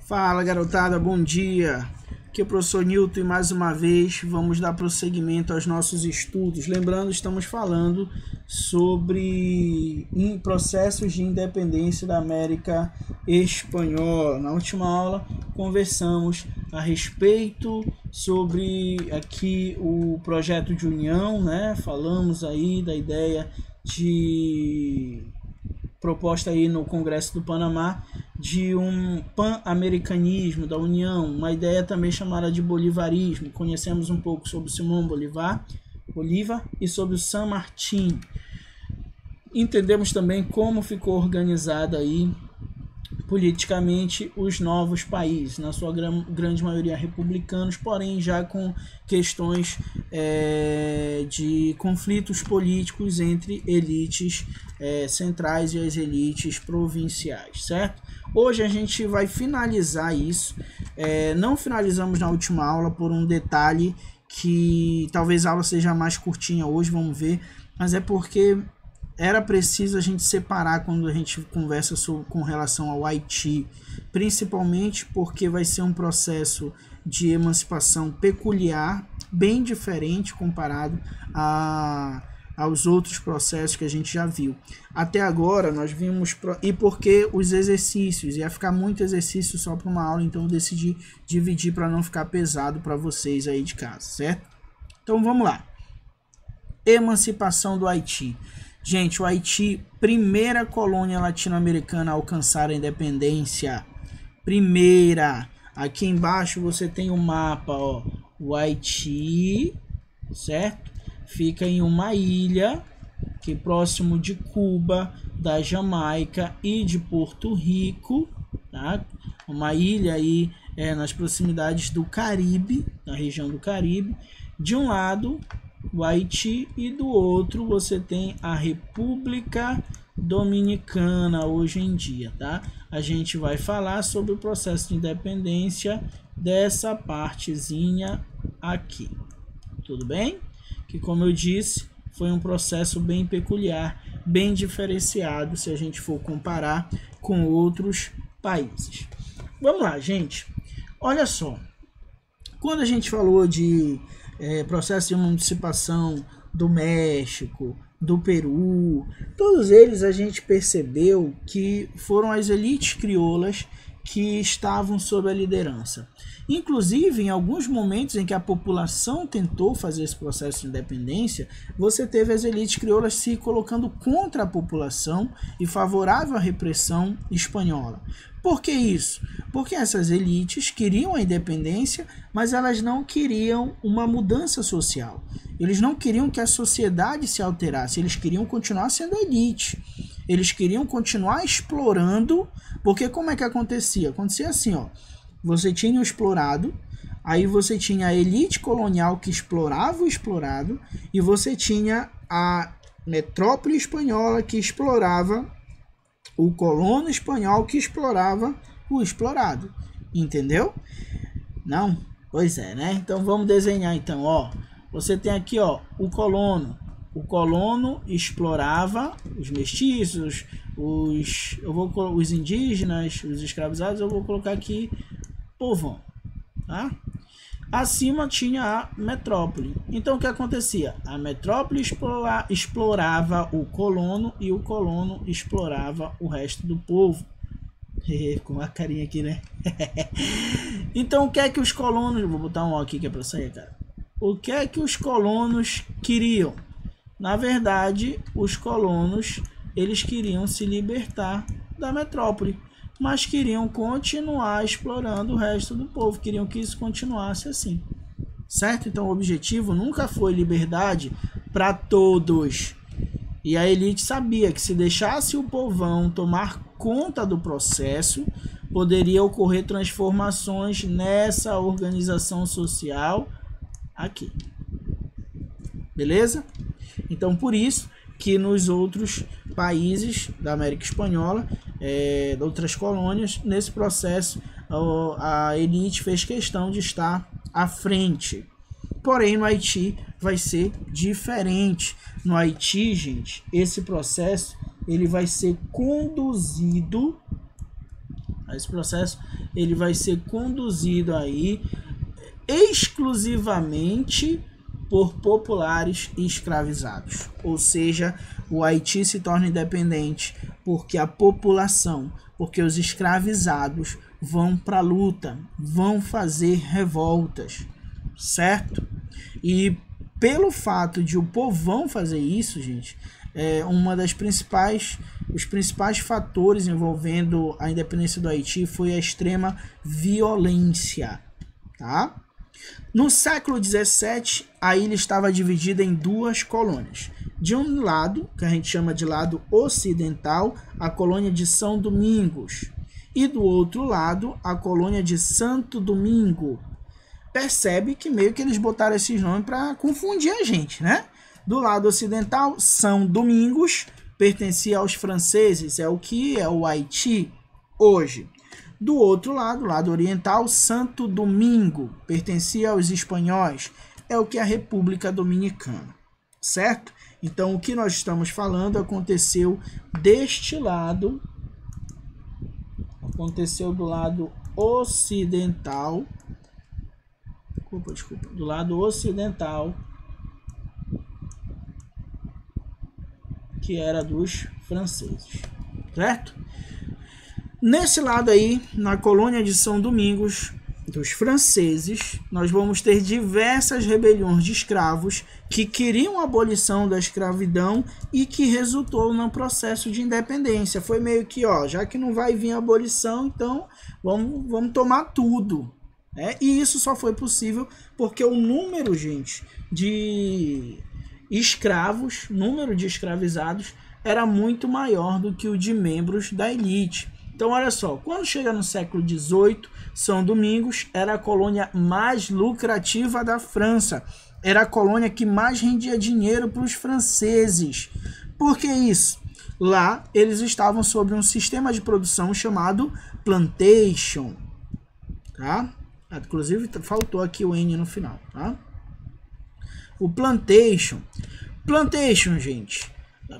Fala garotada, bom dia, aqui é o professor Newton e mais uma vez vamos dar prosseguimento aos nossos estudos. Lembrando, estamos falando sobre processos de independência da América Espanhola. Na última aula conversamos a respeito sobre aqui o projeto de união, né? Falamos aí da ideia de proposta aí no Congresso do Panamá de um pan-americanismo da União, uma ideia também chamada de bolivarismo. Conhecemos um pouco sobre Simão Bolívar e sobre o San Martín. Entendemos também como ficou organizada aí politicamente os novos países, na sua grande maioria republicanos, porém já com questões de conflitos políticos entre elites centrais e as elites provinciais, certo? Hoje a gente vai finalizar isso, não finalizamos na última aula por um detalhe que talvez a aula seja mais curtinha hoje, vamos ver, mas é porque era preciso a gente separar quando a gente conversa com relação ao Haiti, principalmente porque vai ser um processo de emancipação peculiar, bem diferente comparado aos outros processos que a gente já viu. Até agora nós vimos, e porque os exercícios, ia ficar muito exercício só para uma aula, então eu decidi dividir para não ficar pesado para vocês aí de casa, certo? Então vamos lá. Emancipação do Haiti. Gente, o Haiti, primeira colônia latino-americana a alcançar a independência. Primeira. Aqui embaixo você tem o mapa, ó. O Haiti, certo? Fica em uma ilha, que é próximo de Cuba, da Jamaica e de Porto Rico, tá? Uma ilha aí nas proximidades do Caribe, na região do Caribe. De um lado, o Haiti, e do outro você tem a República Dominicana hoje em dia, tá? A gente vai falar sobre o processo de independência dessa partezinha aqui, tudo bem? Que, como eu disse, foi um processo bem peculiar, bem diferenciado se a gente for comparar com outros países. Vamos lá, gente. Olha só, quando a gente falou de processo de emancipação do México, do Peru, todos eles a gente percebeu que foram as elites crioulas que estavam sob a liderança. Inclusive, em alguns momentos em que a população tentou fazer esse processo de independência, você teve as elites crioulas se colocando contra a população e favorável à repressão espanhola. Por que isso? Porque essas elites queriam a independência, mas elas não queriam uma mudança social. Eles não queriam que a sociedade se alterasse, eles queriam continuar sendo elite. Eles queriam continuar explorando, porque como é que acontecia? Acontecia assim, ó. Você tinha o explorado, aí você tinha a elite colonial que explorava o explorado, e você tinha a metrópole espanhola que explorava o colono espanhol que explorava o explorado. Entendeu? Não? Pois é, né? Então vamos desenhar então, ó. Você tem aqui, ó, o colono. O colono explorava os mestiços, os indígenas, os escravizados, eu vou colocar aqui povão, tá? Acima tinha a metrópole. Então o que acontecia? A metrópole explorava o colono e o colono explorava o resto do povo. Com uma carinha aqui, né? Então o que é que os colonos... Vou botar um ó aqui que é pra sair, cara. O que é que os colonos queriam? Na verdade, os colonos, eles queriam se libertar da metrópole, mas queriam continuar explorando o resto do povo, queriam que isso continuasse assim, certo? Então o objetivo nunca foi liberdade para todos, e a elite sabia que se deixasse o povão tomar conta do processo, poderia ocorrer transformações nessa organização social aqui, beleza? Então por isso que nos outros países da América Espanhola, de outras colônias, nesse processo a elite fez questão de estar à frente. Porém, no Haiti vai ser diferente. No Haiti, gente, esse processo ele vai ser conduzido Esse processo ele vai ser conduzido aí exclusivamente por populares e escravizados. Ou seja, o Haiti se torna independente porque a população, porque os escravizados vão para a luta, vão fazer revoltas, certo? E pelo fato de o povão fazer isso, gente, os principais fatores envolvendo a independência do Haiti foi a extrema violência, tá? No século XVII, a ilha estava dividida em duas colônias. De um lado, que a gente chama de lado ocidental, a colônia de São Domingos, e do outro lado, a colônia de Santo Domingo. Percebe que meio que eles botaram esses nomes para confundir a gente, né? Do lado ocidental, São Domingos pertencia aos franceses, é o que é o Haiti hoje. Do outro lado, lado oriental, Santo Domingo pertencia aos espanhóis, é o que é a República Dominicana, certo? Então, o que nós estamos falando aconteceu deste lado, aconteceu do lado ocidental, do lado ocidental, que era dos franceses, certo? Nesse lado aí, na colônia de São Domingos, dos franceses, nós vamos ter diversas rebeliões de escravos que queriam a abolição da escravidão e que resultou no processo de independência. Foi meio que, ó, já que não vai vir a abolição, então vamos tomar tudo. E isso só foi possível porque o número, gente, de escravos, número de escravizados, era muito maior do que o de membros da elite. Então, olha só, quando chega no século XVIII, São Domingos era a colônia mais lucrativa da França. Era a colônia que mais rendia dinheiro para os franceses. Por que isso? Lá, eles estavam sobre um sistema de produção chamado plantation. Tá? Inclusive, faltou aqui o N no final. Tá? O plantation. Plantation, gente.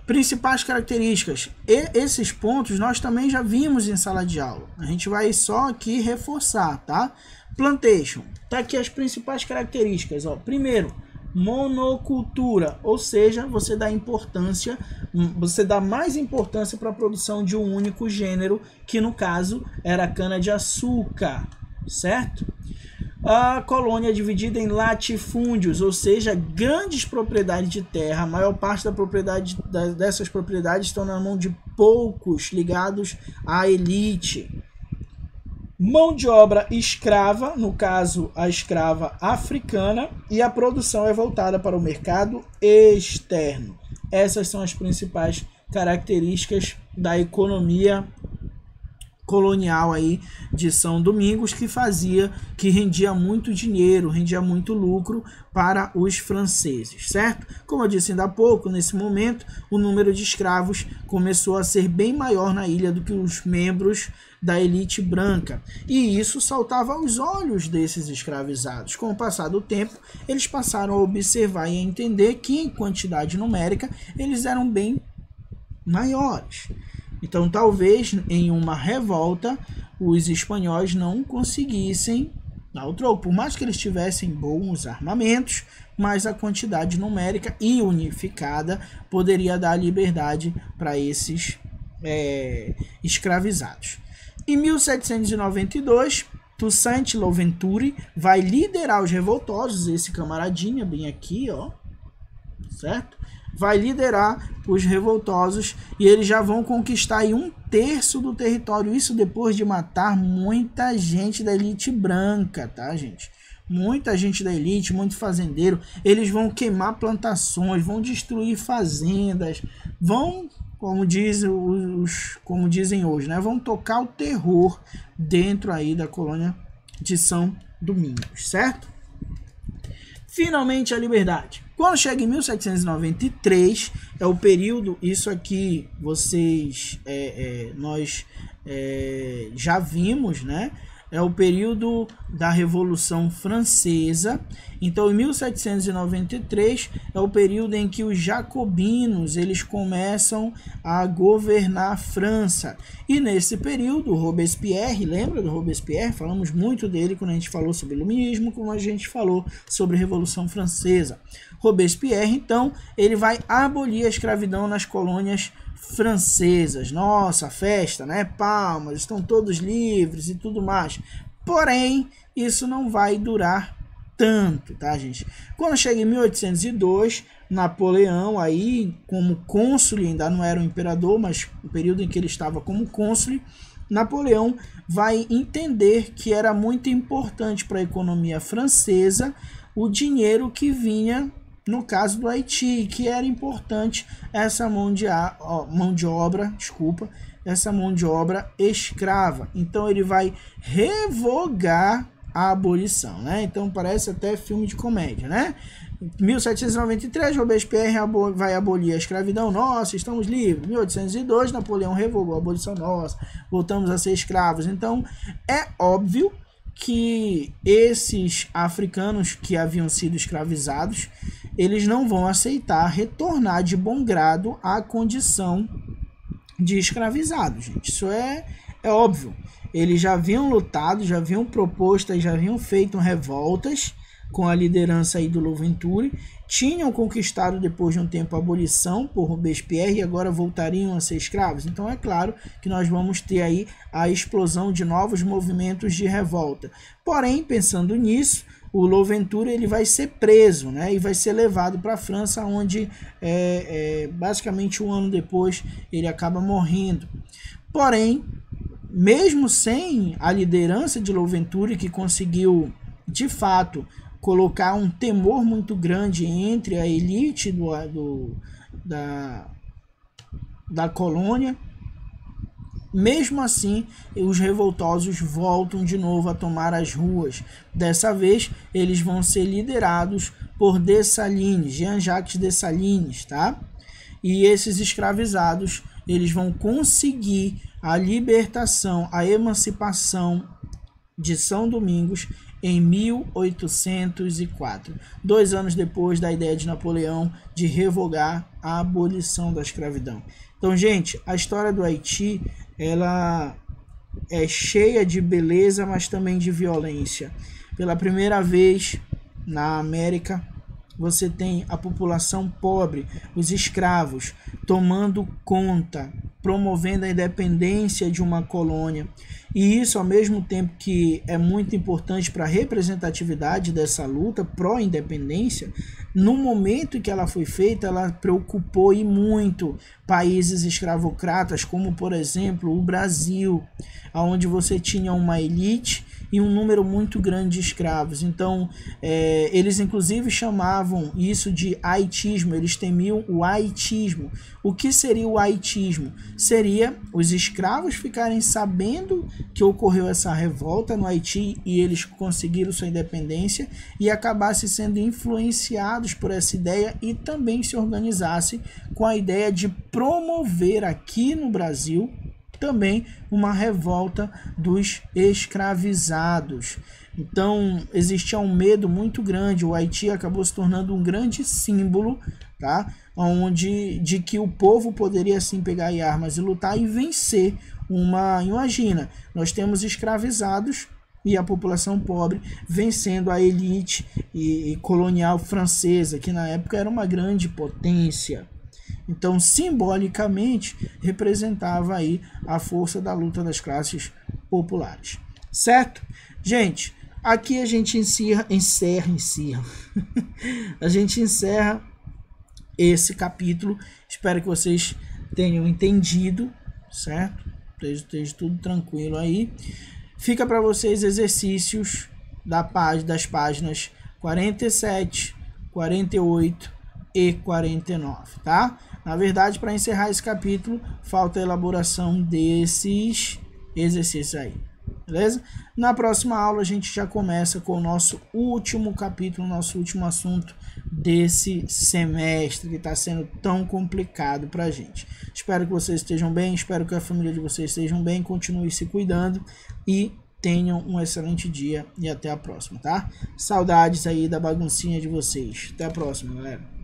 Principais características. E esses pontos nós também já vimos em sala de aula. A gente vai só aqui reforçar, tá? Plantation. Tá aqui as principais características, ó. Primeiro, monocultura, ou seja, você dá mais importância para a produção de um único gênero, que no caso era a cana de açúcar, certo? A colônia é dividida em latifúndios, ou seja, grandes propriedades de terra. A maior parte dessas propriedades estão na mão de poucos ligados à elite. Mão de obra escrava, no caso a escrava africana, e a produção é voltada para o mercado externo. Essas são as principais características da economia colonial aí de São Domingos, que rendia muito dinheiro, rendia muito lucro para os franceses, certo? Como eu disse ainda há pouco, nesse momento, o número de escravos começou a ser bem maior na ilha do que os membros da elite branca, e isso saltava aos olhos desses escravizados. Com o passar do tempo, eles passaram a observar e a entender que, em quantidade numérica, eles eram bem maiores. Então, talvez, em uma revolta, os espanhóis não conseguissem dar o troco. Por mais que eles tivessem bons armamentos, mas a quantidade numérica e unificada poderia dar liberdade para esses escravizados. Em 1792, Toussaint Louverture vai liderar os revoltosos, esse camaradinha bem aqui, ó, certo? Vai liderar os revoltosos e eles já vão conquistar aí 1/3 do território, isso depois de matar muita gente da elite branca, tá, gente? Muita gente da elite, muito fazendeiro. Eles vão queimar plantações, vão destruir fazendas, vão, como dizem hoje, né? Vão tocar o terror dentro aí da colônia de São Domingos, certo? Finalmente a liberdade. Quando chega em 1793, é o período, isso aqui nós já vimos, né? é o período da Revolução Francesa. Então, em 1793 é o período em que os jacobinos eles começam a governar a França. E nesse período, Robespierre, lembra do Robespierre? Falamos muito dele quando a gente falou sobre o iluminismo, como a gente falou sobre a Revolução Francesa. Robespierre, então, ele vai abolir a escravidão nas colônias francesas. Nossa, festa, né? Palmas, estão todos livres e tudo mais. Porém, isso não vai durar tanto, tá, gente? Quando chega em 1802, Napoleão, aí como cônsul, ainda não era um imperador, mas o período em que ele estava como cônsul, Napoleão vai entender que era muito importante para a economia francesa o dinheiro que vinha, no caso do Haiti, que era importante essa mão de obra escrava. Então ele vai revogar a abolição, né? Então parece até filme de comédia, né? Em 1793, Robespierre vai abolir a escravidão. Nossa, estamos livres. 1802, Napoleão revogou a abolição. Nossa, voltamos a ser escravos. Então é óbvio que esses africanos que haviam sido escravizados, eles não vão aceitar retornar de bom grado à condição de escravizados, gente. Isso é óbvio. Eles já haviam lutado, já haviam proposto, já haviam feito revoltas com a liderança aí do Louventure, tinham conquistado depois de um tempo a abolição por Robespierre e agora voltariam a ser escravos. Então é claro que nós vamos ter aí a explosão de novos movimentos de revolta. Porém, pensando nisso, o Louventure ele vai ser preso, né, e vai ser levado para a França, onde basicamente um ano depois ele acaba morrendo. Porém, mesmo sem a liderança de Louventure, que conseguiu de fato colocar um temor muito grande entre a elite da colônia, mesmo assim, os revoltosos voltam de novo a tomar as ruas. Dessa vez, eles vão ser liderados por Dessalines, Jean-Jacques Dessalines, tá? E esses escravizados, eles vão conseguir a libertação, a emancipação de São Domingos em 1804, 2 anos depois da ideia de Napoleão de revogar a abolição da escravidão. Então, gente, a história do Haiti, ela é cheia de beleza, mas também de violência. Pela primeira vez na América, você tem a população pobre, os escravos, tomando conta, promovendo a independência de uma colônia. E isso, ao mesmo tempo que é muito importante para a representatividade dessa luta pró-independência, no momento em que ela foi feita, ela preocupou e muito países escravocratas, como, por exemplo, o Brasil, onde você tinha uma elite e um número muito grande de escravos. Então, eles inclusive chamavam isso de haitismo, eles temiam o haitismo. O que seria o haitismo? Seria os escravos ficarem sabendo que ocorreu essa revolta no Haiti e eles conseguiram sua independência e acabassem sendo influenciados por essa ideia e também se organizassem com a ideia de promover aqui no Brasil também uma revolta dos escravizados. Então existia um medo muito grande. O Haiti acabou se tornando um grande símbolo, tá? De que o povo poderia sim pegar armas e lutar e vencer uma... Imagina, nós temos escravizados e a população pobre vencendo a elite e colonial francesa, que na época era uma grande potência. Então, simbolicamente, representava aí a força da luta das classes populares. Certo? Gente, aqui a gente encerra. A gente encerra esse capítulo. Espero que vocês tenham entendido, certo? Esteja tudo tranquilo aí. Fica para vocês exercícios das páginas 47, 48 e 49, tá? Na verdade, para encerrar esse capítulo, falta a elaboração desses exercícios aí, beleza? Na próxima aula, a gente já começa com o nosso último capítulo, nosso último assunto desse semestre, que está sendo tão complicado para a gente. Espero que vocês estejam bem, espero que a família de vocês estejam bem, continue se cuidando e Tenham um excelente dia e até a próxima, tá? Saudades aí da baguncinha de vocês. Até a próxima, galera.